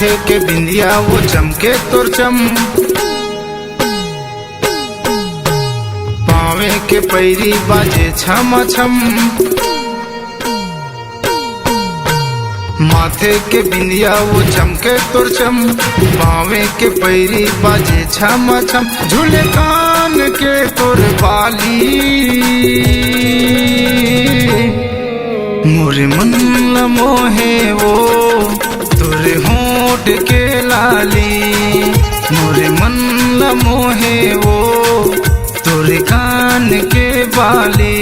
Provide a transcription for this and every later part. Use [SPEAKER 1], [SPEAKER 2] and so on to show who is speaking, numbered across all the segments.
[SPEAKER 1] माथे के बिंदिया वो चमके तोर चम, पावे के पैरी बाजे छम छम। माथे के बिंदिया वो चमके तोर चम, पावे के पैरी बाजे छम छम। झूले कान के तोर बाली, मोरे मन ल मोहे वो तोरे होंठ के लाली। मोरे मन ल मोहे वो तोरे कान के बाली।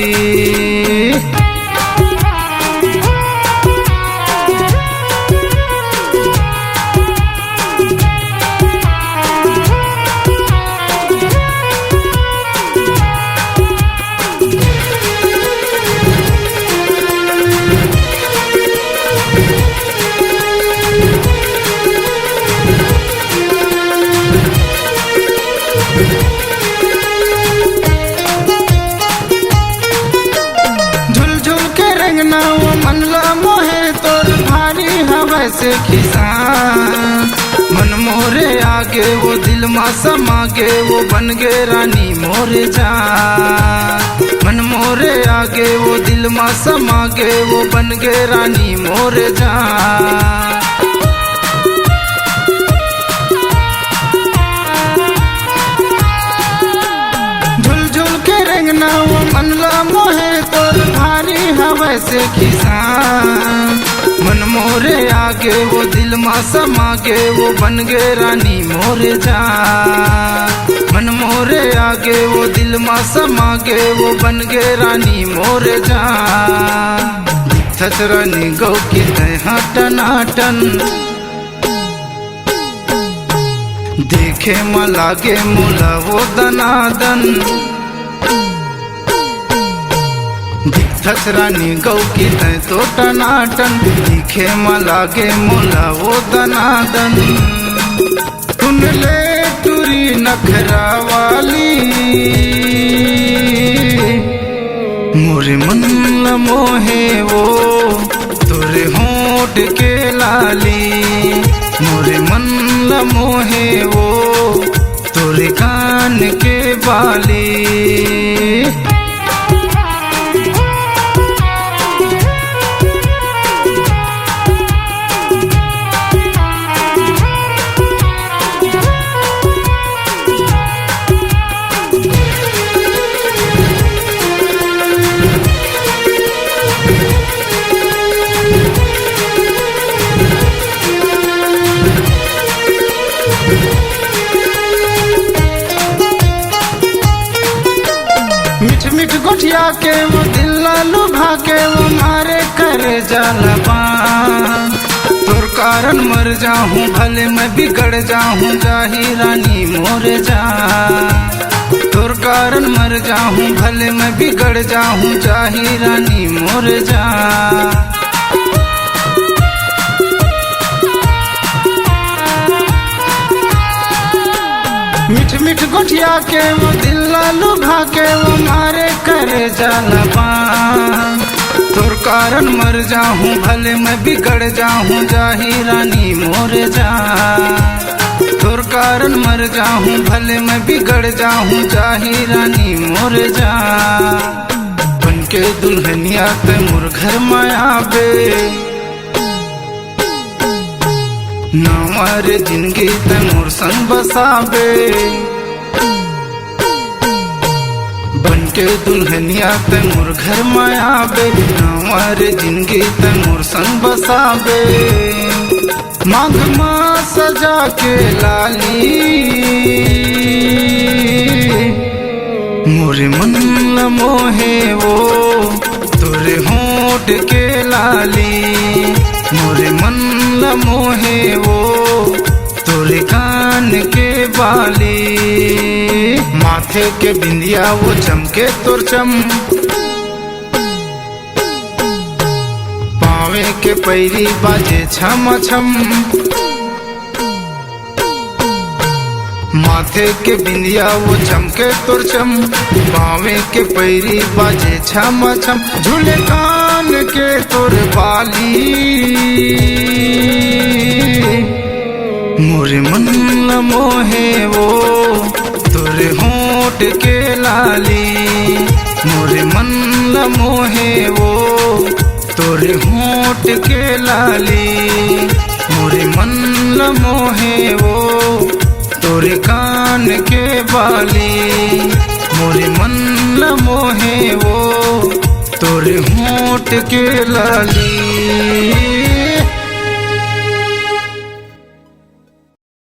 [SPEAKER 1] से किसान मन मोरे आगे वो दिल मा समागे, वो बन गे रानी मोरे जान। मन मोरे आगे वो दिल मा समागे, वो बन गे रानी मोरे जान। झुल झुल के रंगना वो मन ला मोहे तोर भारी हवा से किसान। मन मोरे आगे वो दिल मा समागे, वो बन गे रानी मोरे जान। मन मोरे आगे वो दिल मा समागे, वो बन गे रानी मोरे जान। दिखत रानी गौ की तह टनाटन, देखे मा लागे मोला वो दनादन। दिखत रानी गौ की तय तो टनाटन, दिखे मा लागे मोला वो दनादन। सुन ले तुरी नखरा वाली, मोरे मन ल मोहे वो तोरे होंठ के लाली। मोरे मन ल मोहे वो तोरे कान के बाली। मिठ मिठ गोठिया के वो दिल लुभा के, वो मारे करे जलपान। तोर कारण मर जाऊं भले मैं बिगड़ जाऊं, जाही रानी मोरे जान। तोर कारण मर जाऊं भले मैं बिगड़ जाऊं, जाही रानी मोरे जान। मिठ मिठ गोठिया के वो दिल लुभा के, वो मारे करे जलपान। तोर कारण मर जाऊं भले मैं बिगड़ जाऊं, जाही रानी मोरे जान। तोर कारण मर जाऊं भले मैं बिगड़ जाऊं, जाही रानी मोरे जान। बन के दुल्हनिया ते मोर घर में आबे, नावारे जिंदगी ते मोर संग बसाबे। बन के दुल्हनिया ते मोर घर में आबे, नावारे जिंदगी ते मोर संग बसाबे। मांग माँ सजा के लाली, मोरे मन ल मोहे वो तोरे होंठ के लाली। मोरे मन ल मोहे वो तोरे कान के बाली। माथे के बिंदिया वो चमके तोर चम, पावे के पैरी बाजे छम छम। माथे के बिंदिया वो चमके तोर चम, पावे के पैरी बाजे छम छम। झूले कान के तोर बाली, मोरे मन ल मोहे वो तोरे होठ के लाली, मोरे मन ल मोहे वो तोरे होठ के लाली, मोरे मन ल मोहे वो तोरे कान के बाली, मोरे मन ल मोहे वो तोरे होठ के लाली।